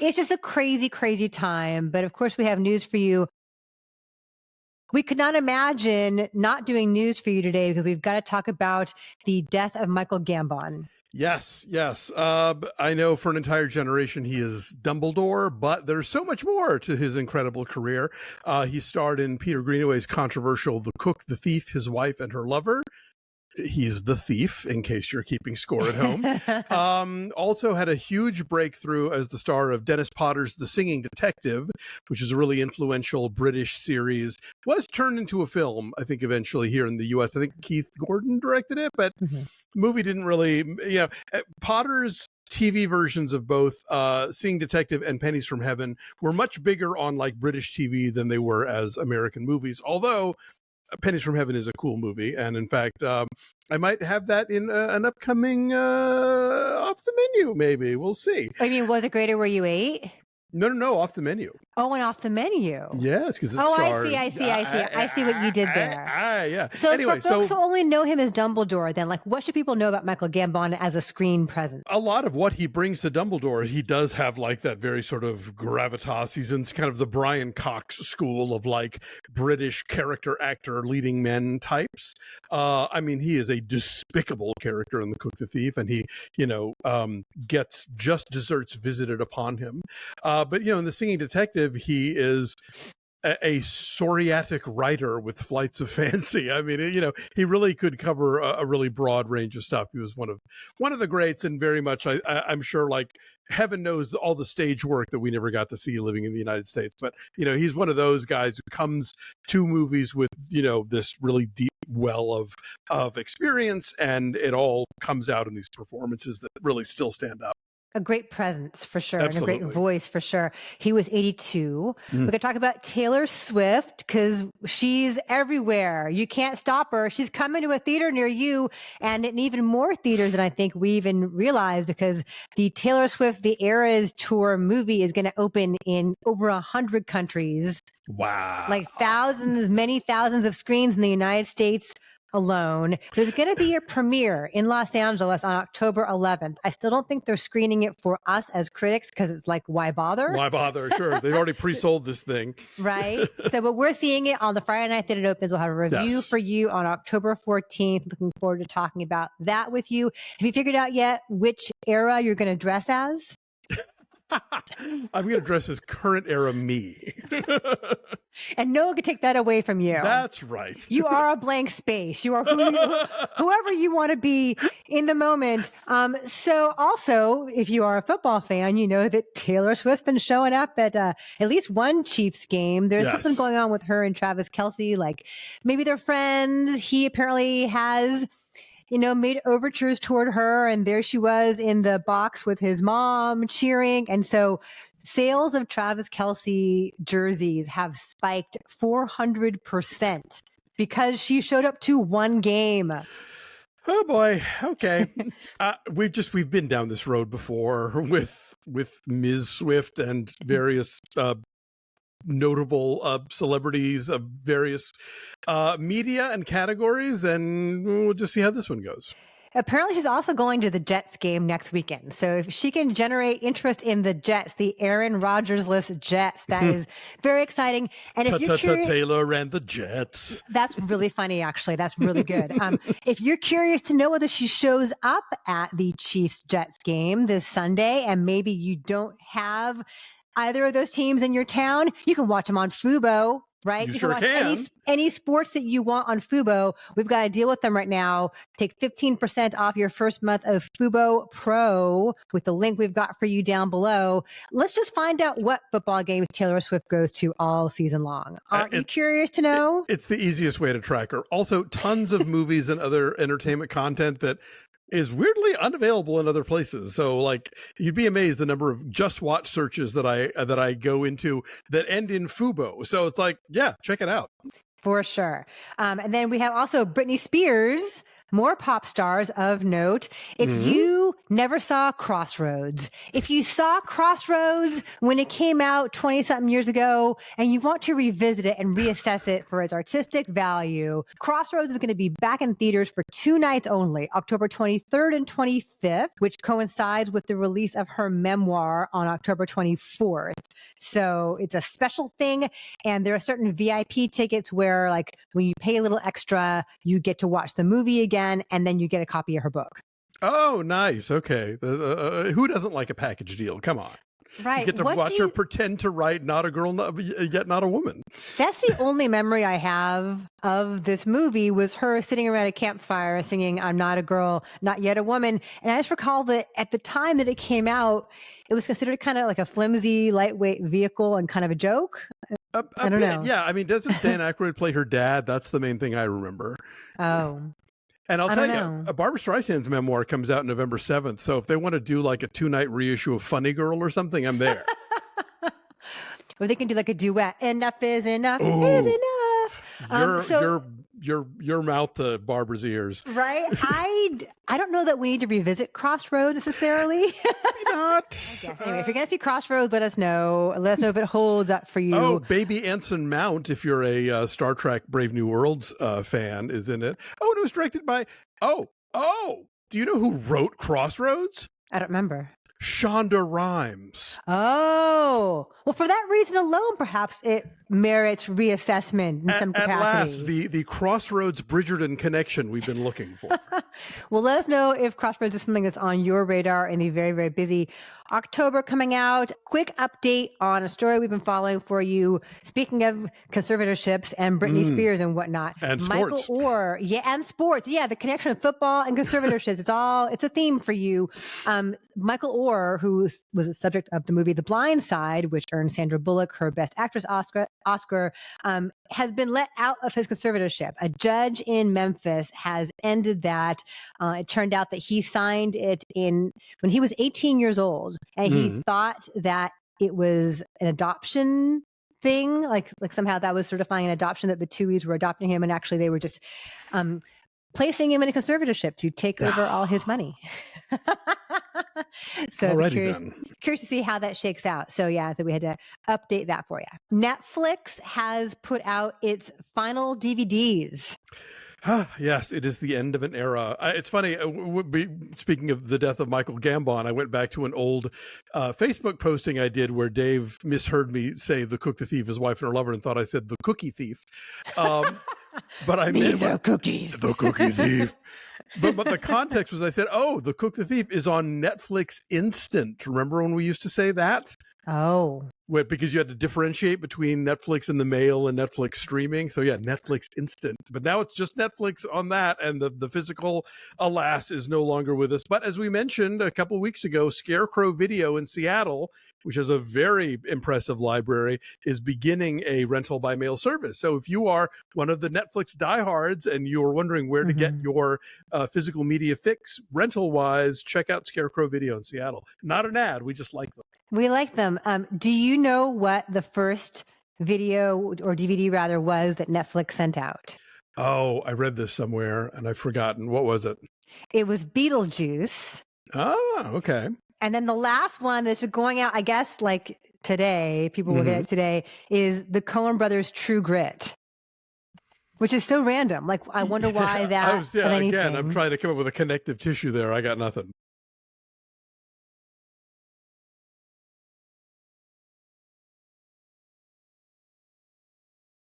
It's just a crazy, crazy time. But of course, we have news for you. We could not imagine not doing news for you today because we've got to talk about the death of Michael Gambon. Yes. I know for an entire generation he is Dumbledore, but there's so much more to his incredible career. He starred in Peter Greenaway's controversial The Cook, the Thief, His Wife, and Her Lover. He's the thief, in case you're keeping score at home. Also had a huge breakthrough as the star of Dennis Potter's The Singing Detective, which is a really influential British series. Was turned into a film, I think, eventually here in the U.S. I think Keith Gordon directed it, but the movie didn't really, Potter's TV versions of both Singing Detective and Pennies from Heaven were much bigger on like British TV than they were as American movies, although Pennies from Heaven is a cool movie, and in fact, I might have that in an upcoming off the menu. Maybe we'll see. I mean, was it greater where you ate? No, off the menu. Oh, and off the menu. Yes, because it stars. I see what you did there. Yeah. So anyway, for folks who only know him as Dumbledore, then what should people know about Michael Gambon as a screen presence? A lot of what he brings to Dumbledore, he does have like that very sort of gravitas. He's in kind of the Brian Cox school of like British character actor leading men types. I mean, he is a despicable character in The Cook, the Thief, and he, gets just desserts visited upon him. But in The Singing Detective, he is a psoriatic writer with flights of fancy. I mean, he really could cover a really broad range of stuff. He was one of the greats, and very much, I'm sure, like heaven knows all the stage work that we never got to see living in the United States. But he's one of those guys who comes to movies with this really deep well of experience, and it all comes out in these performances that really still stand up. A great presence for sure. Absolutely. And a great voice for sure. He was 82. We could talk about Taylor Swift because she's everywhere. You can't stop her. She's coming to a theater near you, and in even more theaters than I think we even realized, because the Taylor Swift The Eras Tour movie is going to open in over 100 countries. Wow. Like many thousands of screens in the United States alone. There's going to be a premiere in Los Angeles on October 11th. I still don't think they're screening it for us as critics because it's like, why bother? Why bother? Sure. They've already pre-sold this thing. Right. But we're seeing it on the Friday night that it opens. We'll have a review for you on October 14th. Looking forward to talking about that with you. Have you figured out yet which era you're going to dress as? I'm going to dress as current era me. And no one can take that away from you. That's right. You are a blank space. You are whoever you want to be in the moment. So also, if you are a football fan, you know that Taylor Swift's been showing up at least one Chiefs game. There's something going on with her and Travis Kelce. Like maybe they're friends. He apparently has made overtures toward her, and there she was in the box with his mom cheering. And so sales of Travis Kelce jerseys have spiked 400% because she showed up to one game. Oh boy. Okay. We've been down this road before with Ms. Swift and various notable celebrities of various media and categories, and we'll just see how this one goes. Apparently, she's also going to the Jets game next weekend. So if she can generate interest in the Jets, the Aaron Rodgers-less Jets, that is very exciting. And if you're curious, Taylor and the Jets. That's really funny, actually. That's really good. If you're curious to know whether she shows up at the Chiefs-Jets game this Sunday, and maybe you don't have either of those teams in your town, you can watch them on Fubo, right? You can watch any sports that you want on Fubo. We've got a deal with them right now. Take 15% off your first month of Fubo Pro with the link we've got for you down below. Let's just find out what football games Taylor Swift goes to all season long. Aren't you curious to know? It's the easiest way to track her. Also, tons of movies and other entertainment content that is weirdly unavailable in other places. So like you'd be amazed the number of just watch searches that I go into that end in Fubo. So it's like, yeah, check it out. For sure. And then we have also Britney Spears More pop stars of note. If you never saw Crossroads, if you saw Crossroads when it came out 20-something years ago and you want to revisit it and reassess it for its artistic value, Crossroads is going to be back in theaters for 2 nights only, October 23rd and 25th, which coincides with the release of her memoir on October 24th. So it's a special thing. And there are certain VIP tickets where, like, when you pay a little extra, you get to watch the movie again, and then you get a copy of her book. Oh, nice. Okay. Who doesn't like a package deal? Come on. Right. You get to watch her pretend to write Not a Girl, Yet Not a Woman. That's the only memory I have of this movie, was her sitting around a campfire singing I'm Not a Girl, Not Yet a Woman. And I just recall that at the time that it came out, it was considered kind of like a flimsy, lightweight vehicle and kind of a joke. I don't know. Yeah. I mean, doesn't Dan Aykroyd play her dad? That's the main thing I remember. Oh. And I'll tell you, Barbra Streisand's memoir comes out November 7th. So if they want to do like a 2-night reissue of Funny Girl or something, I'm there. Or they can do like a duet. Enough is enough is enough. Your mouth to Barbara's ears. Right? I don't know that we need to revisit Crossroads necessarily. Maybe not. Anyway, if you're going to see Crossroads, let us know. Let us know if it holds up for you. Oh, Baby Anson Mount, if you're a Star Trek Brave New Worlds fan, is in it. Oh, and it was directed by, do you know who wrote Crossroads? I don't remember. Shonda Rhimes. Oh, well, for that reason alone, perhaps it merits reassessment in some capacity. At last, the Crossroads Bridgerton connection we've been looking for. Well, let us know if Crossroads is something that's on your radar in the very, very busy October coming out. Quick update on a story we've been following for you. Speaking of conservatorships and Britney Spears and whatnot. And Michael sports. Oher. Yeah, and sports. Yeah, the connection of football and conservatorships. It's a theme for you. Michael Oher, who was the subject of the movie The Blind Side, which earned Sandra Bullock her Best Actress Oscar, has been let out of his conservatorship. A judge in Memphis has ended that. It turned out that he signed it when he was 18 years old, and he thought that it was an adoption thing, like somehow that was certifying an adoption, that the Tuohys were adopting him, and actually they were just placing him in a conservatorship to take over all his money. So curious to see how that shakes out. So yeah, we had to update that for you. Netflix has put out its final DVDs. Yes, it is the end of an era. It's funny, speaking of the death of Michael Gambon, I went back to an old Facebook posting I did where Dave misheard me say the cook, the thief, his wife, and her lover, and thought I said the cookie thief. But I meant the cookies. The cookie thief. But the context was I said, oh, The Cook the Thief is on Netflix Instant. Remember when we used to say that? Oh. Because you had to differentiate between Netflix in the mail and Netflix streaming. So yeah, Netflix Instant. But now it's just Netflix on that, and the physical, alas, is no longer with us. But as we mentioned a couple of weeks ago, Scarecrow Video in Seattle, which is a very impressive library, is beginning a rental by mail service. So if you are one of the Netflix diehards and you're wondering where to get your physical media fix rental-wise, check out Scarecrow Video in Seattle. Not an ad, we just like them. We like them. Do you know what the first video or DVD rather was that Netflix sent out? Oh, I read this somewhere and I've forgotten. What was it? It was Beetlejuice. Oh, okay. And then the last one that's going out, I guess, like today, people will get it today, is the Coen Brothers True Grit, which is so random. Like, I wonder why that. Again, I'm trying to come up with a connective tissue there. I got nothing.